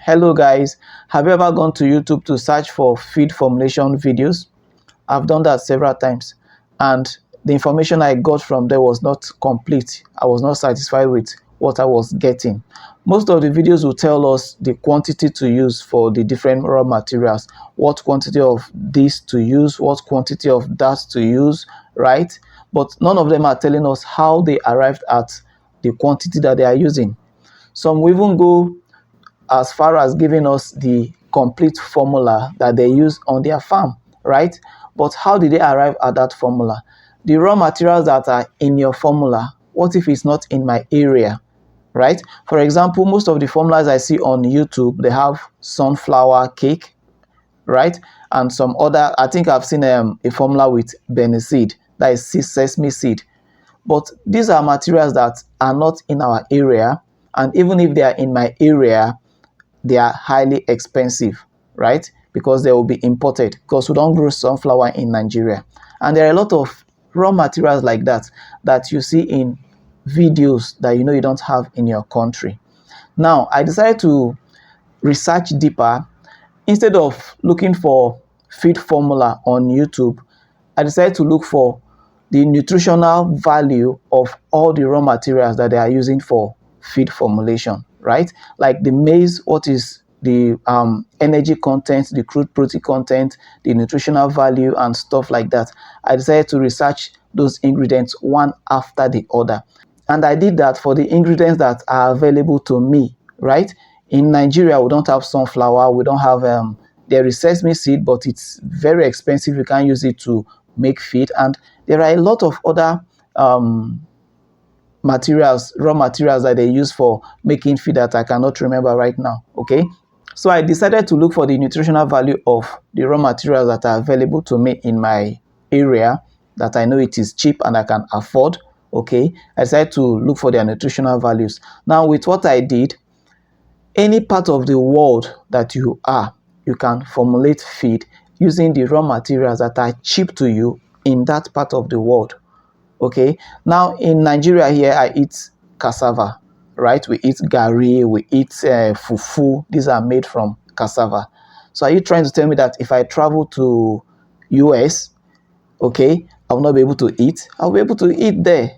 Hello guys, have you ever gone to YouTube to search for feed formulation videos? I've done that several times, and the information I got from there was not complete. I was not satisfied with what I was getting. Most of the videos will tell us the quantity to use for the different raw materials, what quantity of this to use, what quantity of that to use, right? But none of them are telling us how they arrived at the quantity that they are using. Some will even go as far as giving us the complete formula that they use on their farm, right? But how did they arrive at that formula? The raw materials that are in your formula, what if it's not in my area, right? For example, most of the formulas I see on YouTube, they have sunflower cake, right? And some other, I think I've seen a formula with seed, that is sesame seed. But these are materials that are not in our area, and even if they are in my area, they are highly expensive, right? Because they will be imported, because we don't grow sunflower in Nigeria. And there are a lot of raw materials like that that you see in videos that you know you don't have in your country. Now, I decided to research deeper. Instead of looking for feed formula on YouTube, I decided to look for the nutritional value of all the raw materials that they are using for feed formulation, right? Like the maize, what is the energy content, the crude protein content, the nutritional value, and stuff like that. I decided to research those ingredients one after the other. And I did that for the ingredients that are available to me, right? In Nigeria, we don't have sunflower, we don't have, there is sesame seed, but it's very expensive. You can't use it to make feed. And there are a lot of other materials, raw materials that they use for making feed that I cannot remember right now, okay? So I decided to look for the nutritional value of the raw materials that are available to me in my area, that I know it is cheap and I can afford, okay? I decided to look for their nutritional values. Now, with what I did, any part of the world that you are, you can formulate feed using the raw materials that are cheap to you in that part of the world. Okay, now in Nigeria here, I eat cassava, right? We eat gari, we eat fufu. These are made from cassava. So are you trying to tell me that if I travel to US, okay, I will not be able to eat? I'll be able to eat there.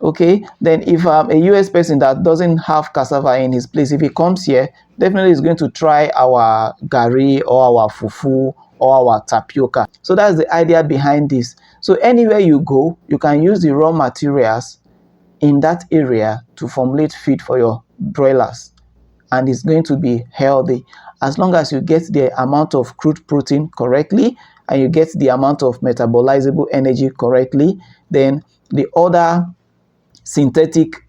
Okay, then if I'm a US person that doesn't have cassava in his place, if he comes here, definitely is going to try our gari or our fufu or our tapioca. So that's the idea behind this. So anywhere you go, you can use the raw materials in that area to formulate feed for your broilers, and it's going to be healthy as long as you get the amount of crude protein correctly and you get the amount of metabolizable energy correctly. Then the other synthetic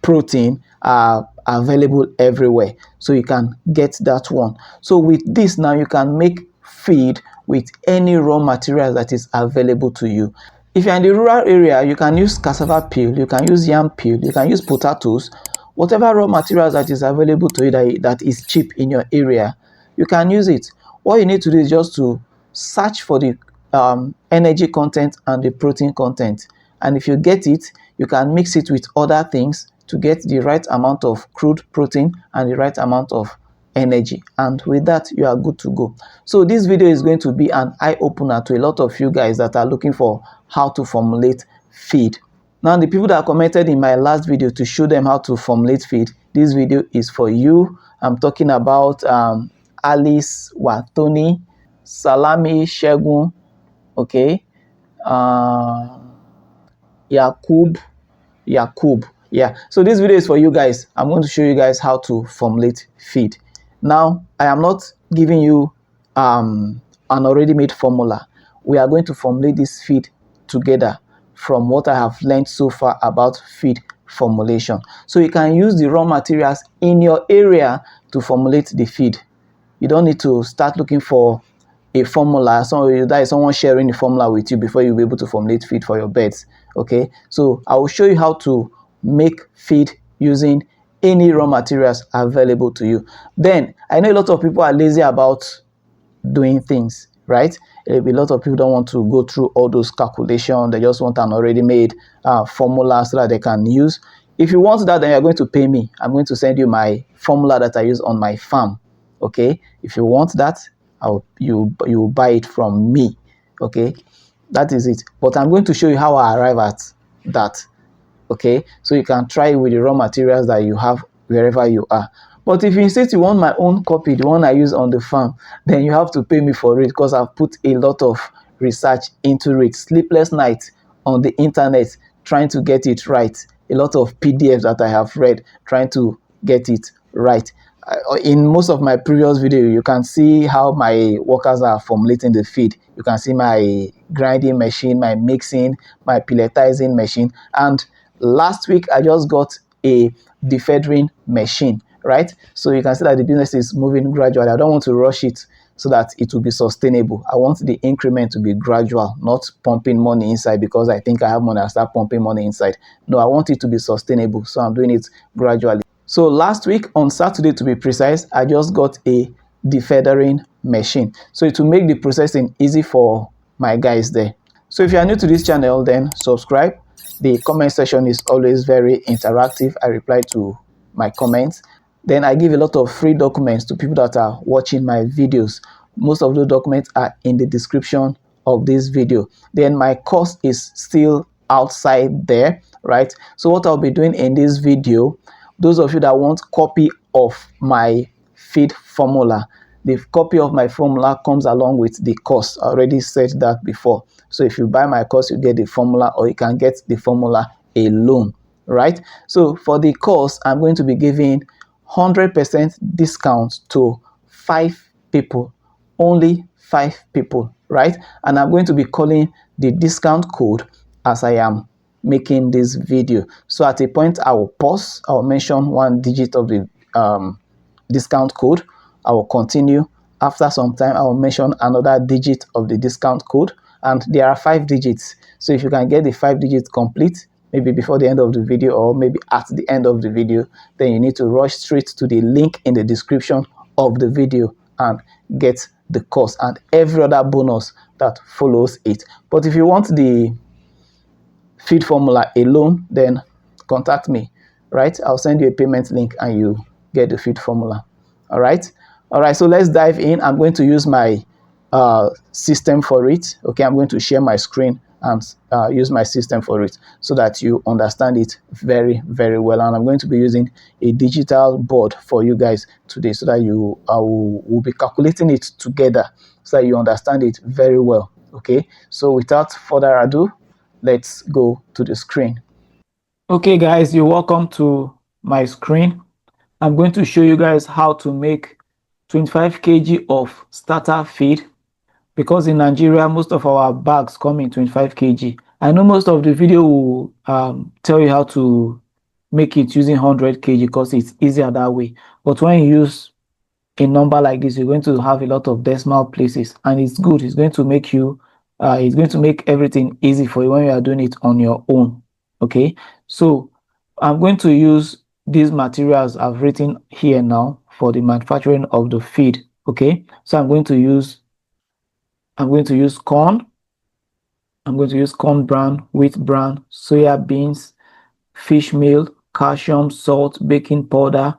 protein are available everywhere, so you can get that one. So with this now, you can make feed with any raw material that is available to you. If you're in the rural area, you can use cassava peel, you can use yam peel, you can use potatoes, whatever raw materials that is available to you that is cheap in your area, you can use it. All you need to do is just to search for the energy content and the protein content, and if you get it, you can mix it with other things to get the right amount of crude protein and the right amount of energy, and with that you are good to go. So this video is going to be an eye-opener to a lot of you guys that are looking for how to formulate feed. Now, the people that commented in my last video to show them how to formulate feed, this video is for you. I'm talking about Alice Watoni, Salami Shegun, okay, Yakub, yeah. So this video is for you guys. I'm going to show you guys how to formulate feed. Now, I am not giving you an already made formula. We are going to formulate this feed together from what I have learned so far about feed formulation. So you can use the raw materials in your area to formulate the feed. You don't need to start looking for a formula, that is someone sharing the formula with you before you'll be able to formulate feed for your birds. Okay, so I will show you how to make feed using any raw materials available to you. Then I know a lot of people are lazy about doing things, right? A lot of people don't want to go through all those calculations. They just want an already made formula so that they can use. If you want that, then you're going to pay me. I'm going to send you my formula that I use on my farm. Okay, if you want that, you buy it from me. Okay, that is it. But I'm going to show you how I arrive at that. Okay, so you can try with the raw materials that you have wherever you are. But if you insist you want my own copy, the one I use on the farm, then you have to pay me for it, because I've put a lot of research into it, sleepless nights on the internet trying to get it right, a lot of PDFs that I have read trying to get it right. In most of my previous video, you can see how my workers are formulating the feed. You can see my grinding machine, my mixing, my pelletizing machine, and last week I just got a defeathering machine, right? So you can see that the business is moving gradually. I don't want to rush it so that it will be sustainable. I want the increment to be gradual, not pumping money inside because I think I have money, I start pumping money inside. No, I want it to be sustainable, so I'm doing it gradually. So last week on Saturday, to be precise, I just got a defeathering machine, so it will make the processing easy for my guys there. So if you are new to this channel, then subscribe. The comment section is always very interactive. I reply to my comments. Then I give a lot of free documents to people that are watching my videos. Most of those documents are in the description of this video. Then my course is still outside there, right? So what I'll be doing in this video, those of you that want copy of my feed formula, the copy of my formula comes along with the course. I already said that before. So if you buy my course, you get the formula, or you can get the formula alone, right? So for the course, I'm going to be giving 100% discount to 5 people, only 5 people, right? And I'm going to be calling the discount code as I am making this video. So at a point, I will pause, I will mention one digit of the discount code, I will continue. After some time, I will mention another digit of the discount code, and there are 5 digits. So if you can get the 5 digits complete, maybe before the end of the video or maybe at the end of the video, then you need to rush straight to the link in the description of the video and get the course and every other bonus that follows it. But if you want the feed formula alone, then contact me, right? I'll send you a payment link and you get the feed formula. All right, so let's dive in. I'm going to use my system for it. Okay, I'm going to share my screen and use my system for it so that you understand it very, very well. And I'm going to be using a digital board for you guys today so that you will be calculating it together so that you understand it very well. Okay, so without further ado, let's go to the screen. Okay guys, you're welcome to my screen. I'm going to show you guys how to make 25 kg of starter feed, because in Nigeria most of our bags come in 25 kg. I know most of the video will tell you how to make it using 100 kg because it's easier that way, but when you use a number like this, you're going to have a lot of decimal places, and it's good. It's going to make you it's going to make everything easy for you when you are doing it on your own. Okay, so I'm going to use these materials I've written here now for the manufacturing of the feed. Okay, so I'm going to use corn. I'm going to use corn bran, wheat bran, soya beans, fish meal, calcium, salt, baking powder,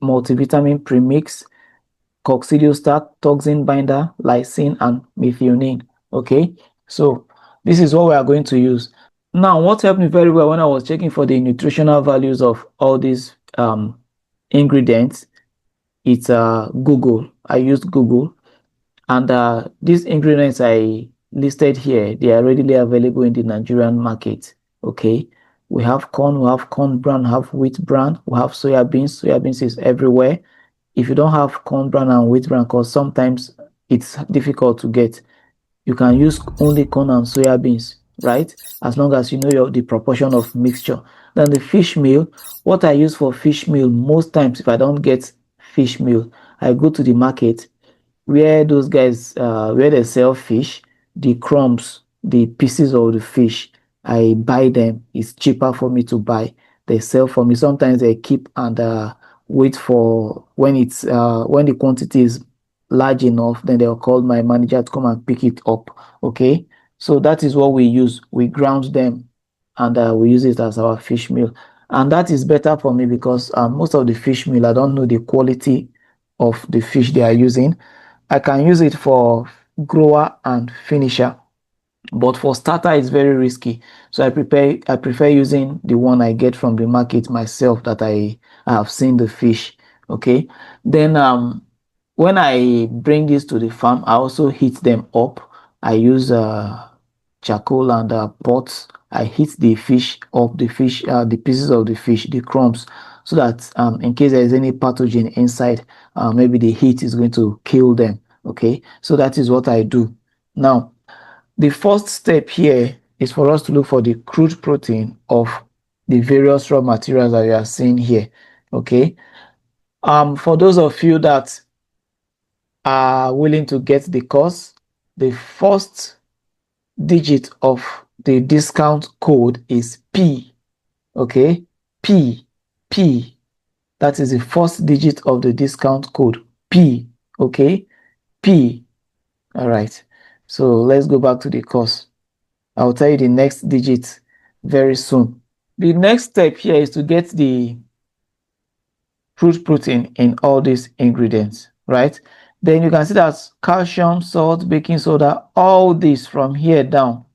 multivitamin premix, coccidiostat, toxin binder, lysine, and methionine. Okay, so this is what we are going to use. Now, what helped me very well when I was checking for the nutritional values of all these ingredients, it's Google. I used Google, and these ingredients I listed here, they are readily available in the Nigerian market. Okay, we have corn, we have corn bran, we have wheat bran, we have soya beans. Soya beans is everywhere. If you don't have corn bran and wheat bran, because sometimes it's difficult to get, you can use only corn and soya beans, right? As long as you know the proportion of mixture. Then the fish meal, what I use for fish meal, most times if I don't get fish meal, I go to the market where those guys where they sell fish, the crumbs, the pieces of the fish, I buy them. It's cheaper for me to buy. They sell for me. Sometimes they keep and wait for when it's when the quantity is large enough, then they'll call my manager to come and pick it up. Okay, so that is what we use. We ground them and we use it as our fish meal. And that is better for me because most of the fish meal, I don't know the quality of the fish they are using. I can use it for grower and finisher, but for starter it's very risky. So I prefer using the one I get from the market myself, that I have seen the fish. Okay. Then when I bring this to the farm, I also heat them up. I use charcoal and pots. I heat the fish up, the pieces of the fish, the crumbs, so that in case there is any pathogen inside, maybe the heat is going to kill them. Okay, so that is what I do. Now, the first step here is for us to look for the crude protein of the various raw materials that you are seeing here. Okay, for those of you that are willing to get the course, the first digit of the discount code is P. Okay, P. That is the first digit of the discount code, P. Okay, P. All right, so let's go back to the course. I'll tell you the next digit very soon. The next step here is to get the crude protein in all these ingredients, right? Then you can see that calcium, salt, baking soda, all this from here down,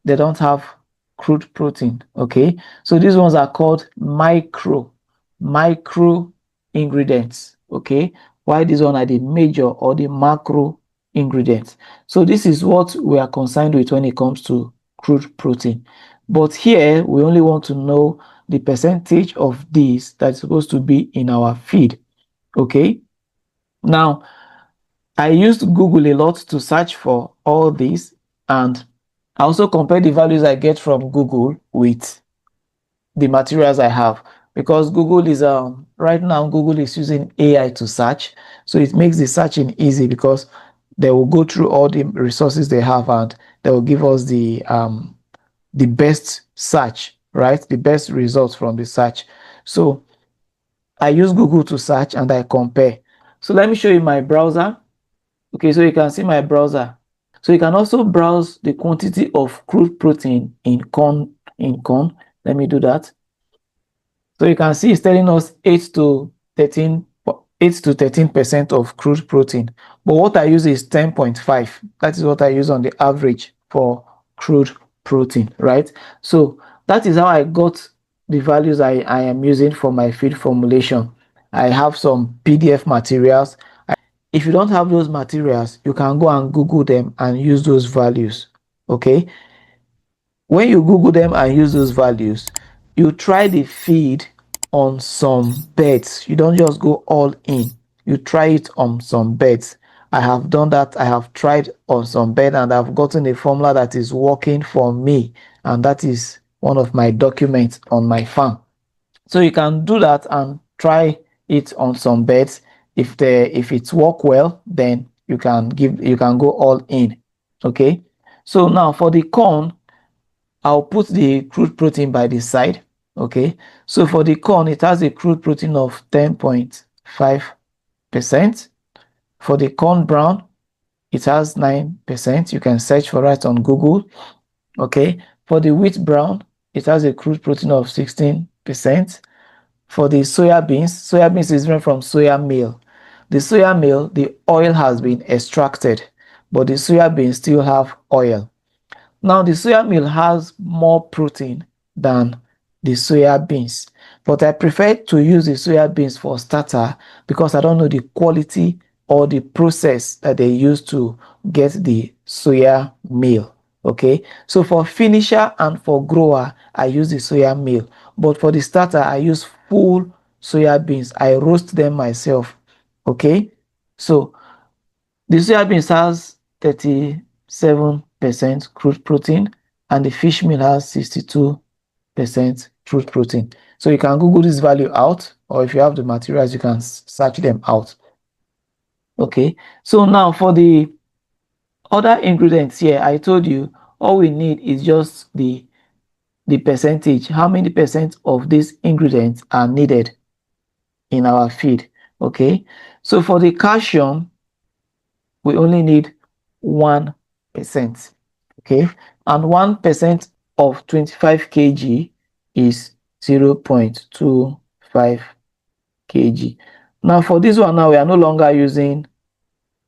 they don't have crude protein. Okay, so these ones are called micro ingredients. Okay, why these one are the major or the macro ingredients. So this is what we are concerned with when it comes to crude protein. But here we only want to know the percentage of these that's supposed to be in our feed. Okay, now I used Google a lot to search for all these, and I also compare the values I get from Google with the materials I have, because Google is right now Google is using AI to search, so it makes the searching easy because they will go through all the resources they have and they will give us the best search, right? The best results from the search. So I use Google to search and I compare. So let me show you my browser. Okay, so you can see my browser. So you can also browse the quantity of crude protein in corn. Let me do that. So you can see it's telling us 8 to 13% of crude protein. But what I use is 10.5. That is what I use on the average for crude protein, right? So that is how I got the values I am using for my feed formulation. I have some PDF materials. If you don't have those materials, you can go and Google them and use those values. Okay, when you Google them and use those values, you try the feed on some beds. You don't just go all in, you try it on some beds. I have done that. I have tried on some bed and I've gotten a formula that is working for me, and that is one of my documents on my farm. So you can do that and try it on some beds. If it's work well, then you can go all in. Okay, so now for the corn, I'll put the crude protein by the side. Okay, so for the corn, it has a crude protein of 10.5%. For the corn brown, it has 9%. You can search for it on Google. Okay, for the wheat brown, it has a crude protein of 16%. For the soya beans is different from soya meal. The soya meal, the oil has been extracted, but the soya beans still have oil. Now, the soya meal has more protein than the soya beans, but I prefer to use the soya beans for starter because I don't know the quality or the process that they use to get the soya meal. Okay, so for finisher and for grower, I use the soya meal, but for the starter, I use full soya beans. I roast them myself. Okay, so the soya beans has 37% crude protein and the fish meal has 62% crude protein. So you can Google this value out, or if you have the materials, you can search them out. Okay, so now for the other ingredients here, I told you all we need is just the percentage. How many percent of these ingredients are needed in our feed? Okay, so for the calcium, we only need 1%. Okay, and 1% of 25 kg is 0.25 kg. Now for this one, now we are no longer using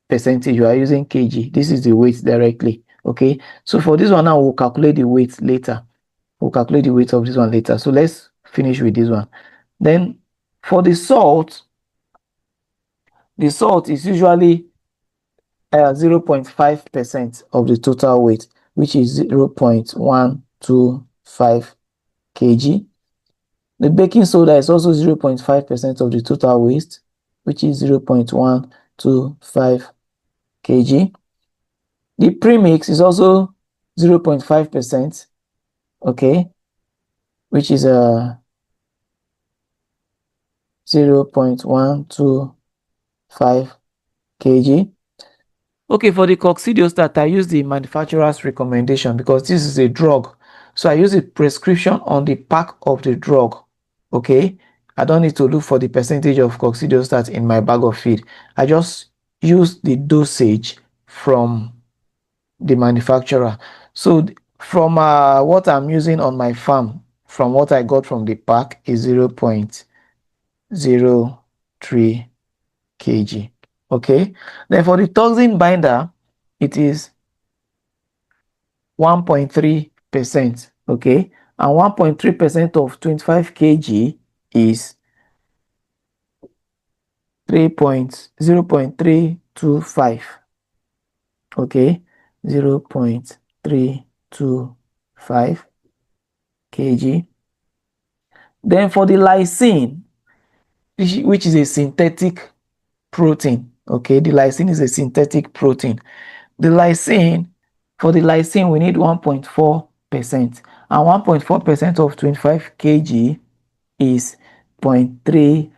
percentage, we are using kg. This is the weight directly. Okay, so for this one now we'll calculate the weight later. We'll calculate the weight of this one later. So let's finish with this one. Then for the salt is usually 0.5% of the total weight, which is 0.125 kg. The baking soda is also 0.5% of the total weight, which is 0.125 kg. The premix is also 0.5%, okay, which is 0.125 kg. Okay, for the coccidiostat, I use the manufacturer's recommendation because this is a drug. So I use a prescription on the pack of the drug. Okay, I don't need to look for the percentage of coccidiostat in my bag of feed. I just use the dosage from the manufacturer. So from what I'm using on my farm, from what I got from the pack is 0.03 kg. Okay, then for the toxin binder, it is 1.3%. Okay, and 1.3% of 25 kg is 0.325. Okay, 0.325 kg. Then for the lysine, which is a synthetic protein. Okay, the lysine is a synthetic protein. The lysine, for the lysine, we need 1.4%, and 1.4% of 25 kg is 0.350,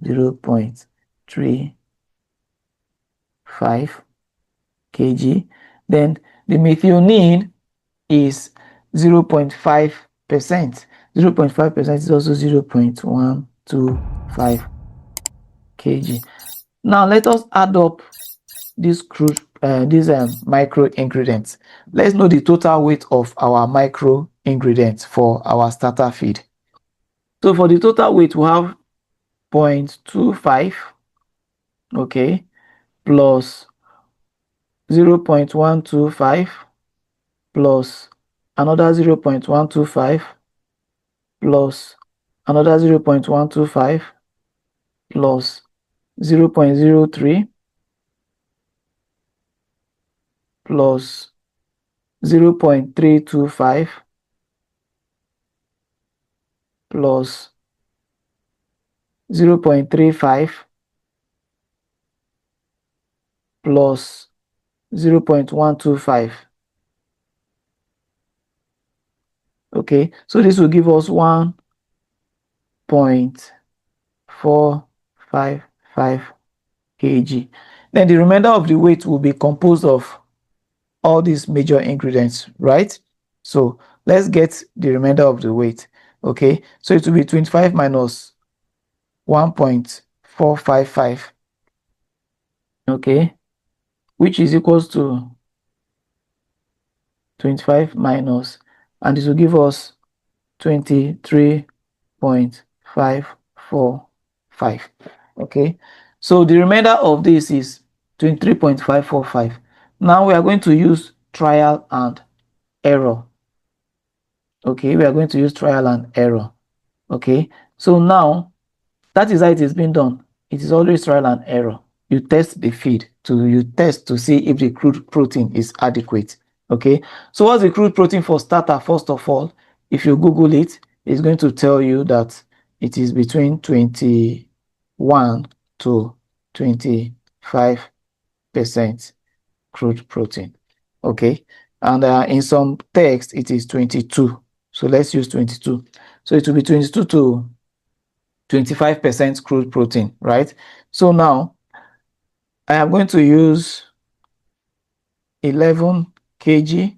0.35 kg. Then the methionine is 0.5%. 0.5% is also 0.125 kg. Now let us add up these crude micro ingredients. Let's know the total weight of our micro ingredients for our starter feed. So for the total weight, we have 0.25, okay, plus 0.125 plus another 0.125 plus another 0.125 plus 0.03 plus 0.325 plus 0.35 plus 0.125. Okay, so this will give us 1.455 kg. Then the remainder of the weight will be composed of all these major ingredients, right? So let's get the remainder of the weight. Okay, so it will be 25 minus 1.455, okay, which is equals to 25 minus, and this will give us 23.545. Okay, so the remainder of this is 23.545. Now we are going to use trial and error. Okay, we are going to use trial and error. Okay, so now that is how it is being done. It is always trial and error. You test the feed, you test to see if the crude protein is adequate. Okay, so what's the crude protein for starter? First of all, if you Google it, it's going to tell you that it is between 21 to 25% crude protein. Okay, and in some text it is 22. So let's use 22. So it will be 22 to 25% crude protein, right? So now I am going to use 11 kg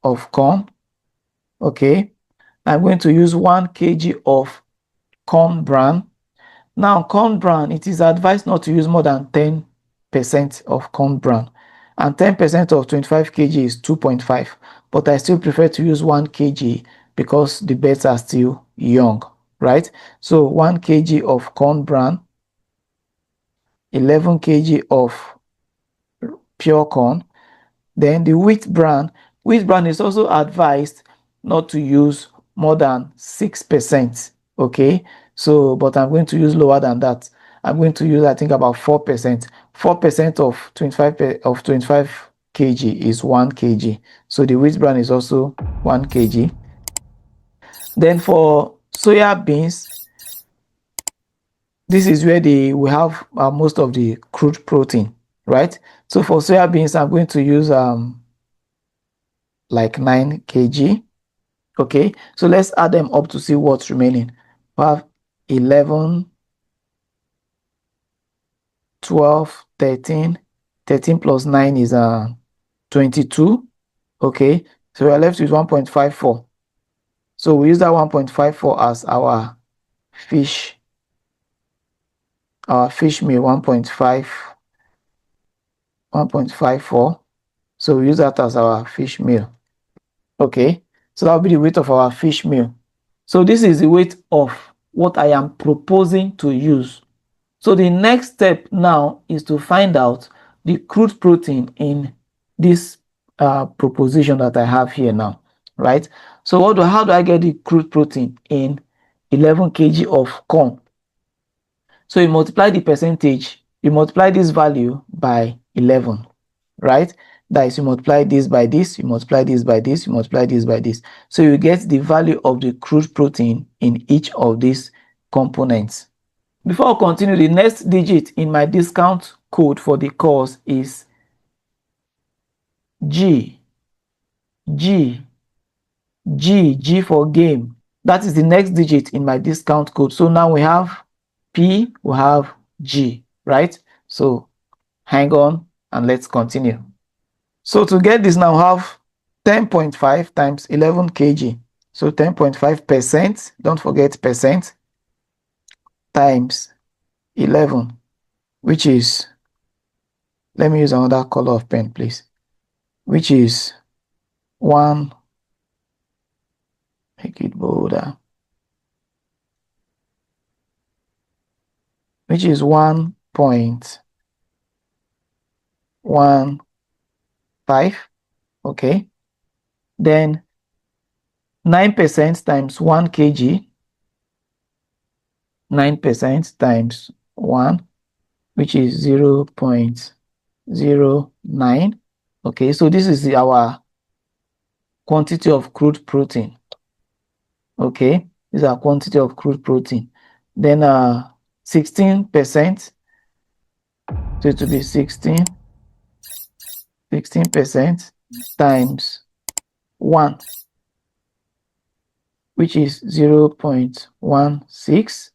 of corn. Okay, I'm going to use 1 kg of corn bran. Now corn bran, it is advised not to use more than 10% of corn bran, and 10% of 25 kg is 2.5, but I still prefer to use 1 kg because the birds are still young, right? So 1 kg of corn bran, 11 kg of pure corn. Then the wheat bran is also advised not to use more than 6%. Okay, so but I'm going to use lower than that. I'm going to use, I think, about 4%. 4% of 25 kg is 1 kg. So the wheat bran is also 1 kg. Then for soya beans, this is where we have most of the crude protein, right? So for soya beans, I'm going to use like 9 kg. Okay, so let's add them up to see what's remaining. We have 11, 12, 13. 13 plus 9 is 22. Okay, so we are left with 1.54. So we use that 1.54 as our fish meal, 1.54. So we use that as our fish meal. Okay, so that'll be the weight of our fish meal. So this is the weight of what I am proposing to use. So the next step now is to find out the crude protein in this proposition that I have here now, right? So how do I get the crude protein in 11 kg of corn? So you multiply the percentage, you multiply this value by 11, right? That is, you multiply this by this, you multiply this by this, you multiply this by this. So you get the value of the crude protein in each of these components. Before I continue, the next digit in my discount code for the course is G. G for game. That is the next digit in my discount code. So now we have P, we have G, right? So hang on and let's continue. So to get this now, we have 10.5 times 11 kg. So 10.5%, don't forget percent, times 11, which is, let me use another color of pen, please, which is 1, make it bolder, which is 1.15. Okay, then 9% times 1 kg, 9% times 1, which is 0.09. Okay, so this is our quantity of crude protein. Okay, this is our quantity of crude protein. Then 16%, so it will be 16% times 1, which is 0.16.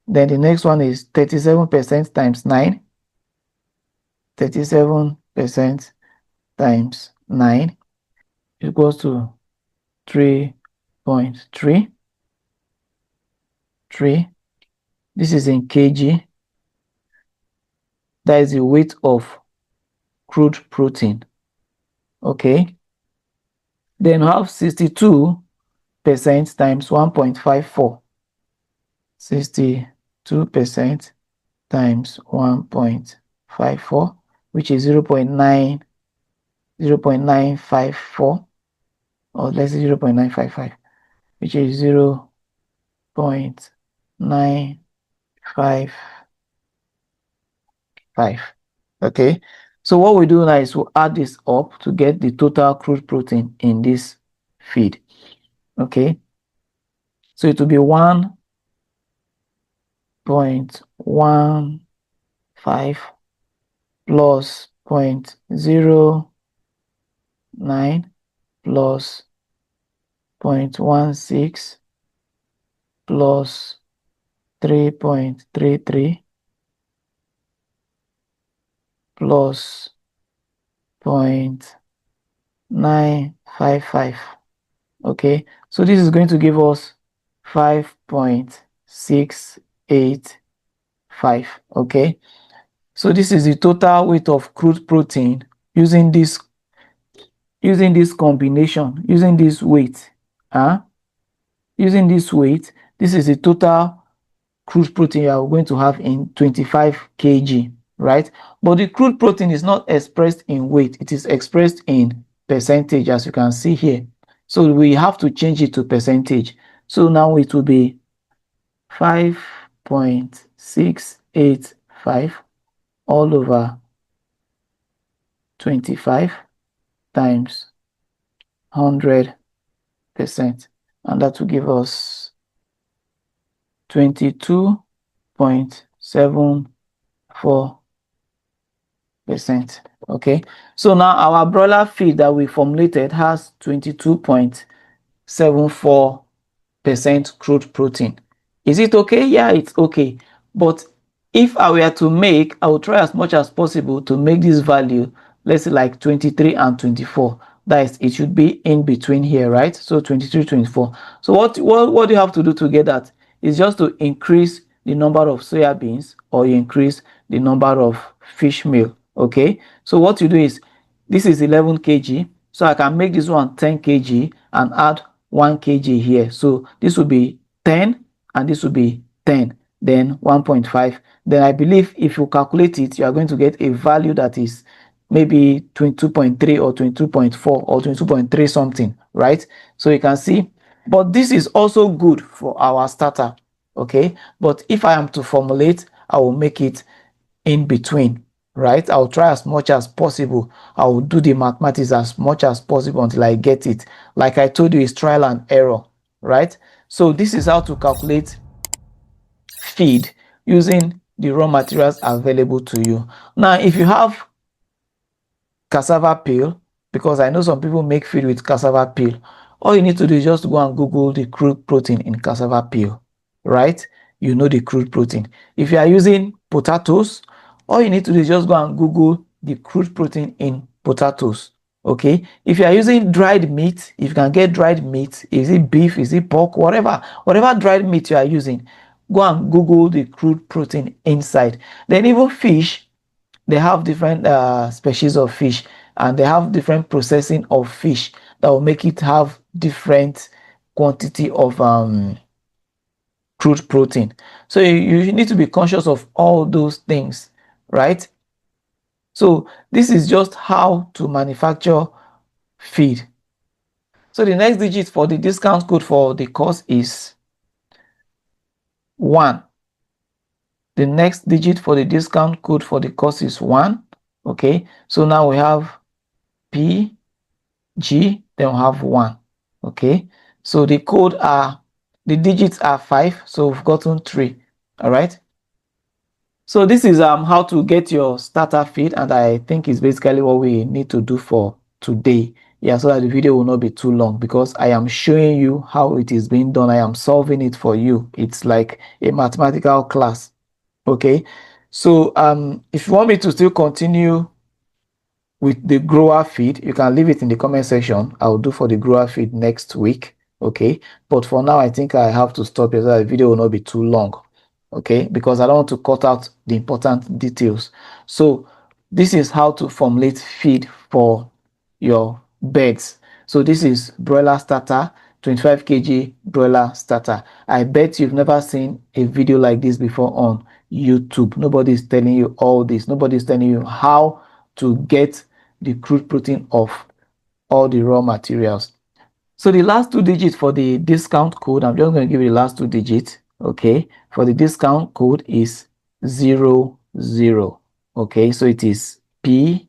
Then the next one is 37% times 9. 37% times 9 equals to 3.3. This is in kg. That is the weight of crude protein. Okay. Then we have 62% times 1.54. 62% times 1.54, which is 0.954, or let's say 0.955, which is 0.955. Okay, so what we do now is we'll add this up to get the total crude protein in this feed. Okay, so it will be 1.15 plus 0.09 plus 0.16 plus 3.33 plus 0.955. Okay, so this is going to give us 5.685. Okay, so this is the total weight of crude protein using this combination, using this weight. using this weight, this is the total crude protein you are going to have in 25 kg, right? But the crude protein is not expressed in weight, it is expressed in percentage, as you can see here. So we have to change it to percentage. So now it will be 5.685 all over 25 times 100%, and that will give us 22.74%. Okay, so now our broiler feed that we formulated has 22.74% crude protein. Is it okay? Yeah, it's okay. But if I were to make, I will try as much as possible to make this value, let's say like 23 and 24. That is, it should be in between here, right? So 23, 24. So what do you have to do to get that? Is just to increase the number of soya beans, or you increase the number of fish meal. Okay, so what you do is, this is 11 kg, so I can make this one 10 kg and add 1 kg here. So this will be 10 and this will be 10, then 1.5. Then I believe if you calculate it, you are going to get a value that is maybe 22.3 or 22.4 or 22.3 something, right? So you can see, but this is also good for our starter. Okay, but if I am to formulate, I will make it in between, right? I'll try as much as possible. I will do the mathematics as much as possible until I get it. Like I told you, it's trial and error, right? So this is how to calculate feed using the raw materials available to you. Now, if you have cassava peel, because I know some people make feed with cassava peel, all you need to do is just go and Google the crude protein in cassava peel, right? You know the crude protein. If you are using potatoes, all you need to do is just go and Google the crude protein in potatoes. Okay, if you are using dried meat, if you can get dried meat, is it beef, is it pork, whatever dried meat you are using, go and Google the crude protein inside. Then even fish, they have different species of fish, and they have different processing of fish that will make it have different quantity of crude protein. So you need to be conscious of all those things, right? So this is just how to manufacture feed. So the next digit for the discount code for the course is 1. The next digit for the discount code for the course is 1. Okay, so now we have P, G, then we have 1. Okay, so the digits are 5, so we've gotten 3. All right. So this is how to get your starter feed, and I think it's basically what we need to do for today. Yeah, so that the video will not be too long, because I am showing you how it is being done. I am solving it for you. It's like a mathematical class. Okay, so if you want me to still continue with the grower feed, you can leave it in the comment section. I'll do for the grower feed next week. Okay, but for now I think I have to stop here so that the video will not be too long. Okay, because I don't want to cut out the important details. So this is how to formulate feed for your birds. So this is broiler starter, 25 kg broiler starter. I bet you've never seen a video like this before on YouTube. Nobody is telling you all this. Nobody is telling you how to get the crude protein of all the raw materials. So the last 2 digits for the discount code, I'm just going to give you the last 2 digits. Okay, for the discount code is 00. Okay, so it is PG100.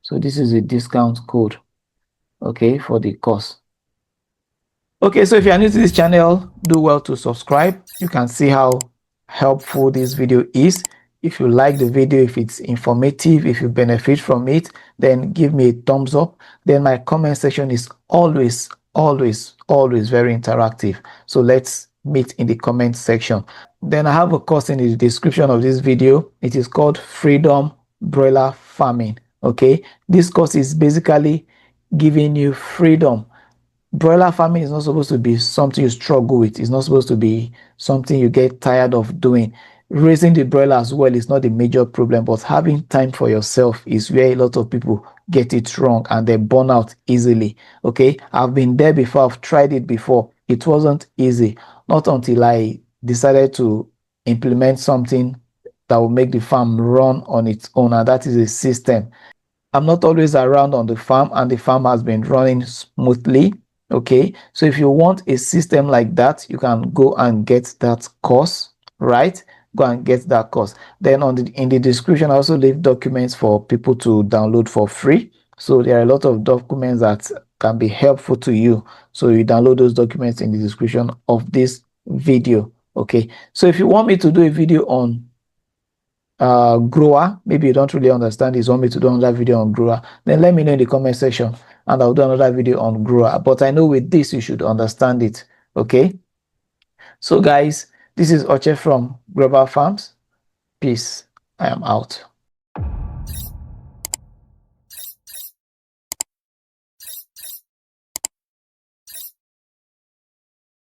So this is a discount code, okay, for the course. Okay, so if you are new to this channel, do well to subscribe. You can see how helpful this video is. If you like the video, if it's informative, if you benefit from it, then give me a thumbs up. Then my comment section is always very interactive. So let's meet in the comment section. Then I have a course in the description of this video. It is called Freedom Broiler Farming. Okay, this course is basically giving you freedom. Broiler farming is not supposed to be something you struggle with. It's not supposed to be something you get tired of doing. raising the broiler as well is not the major problem, but having time for yourself is where a lot of people get it wrong and they burn out easily. Okay, I've been there before. I've tried it before. It wasn't easy. Not until I decided to implement something that will make the farm run on its own, and that is a system. I'm not always around on the farm, and the farm has been running smoothly. Okay, so if you want a system like that, you can go and get that course, right? Go and get that course. Then in the description, I also leave documents for people to download for free. So there are a lot of documents that can be helpful to you. So you download those documents in the description of this video. Okay, so if you want me to do a video on grower, maybe you don't really understand this, want me to do another video on grower, then let me know in the comment section and I'll do another video on grower. But I know with this you should understand it. Okay, so guys, this is Oche from Global Farms. Peace. I am out.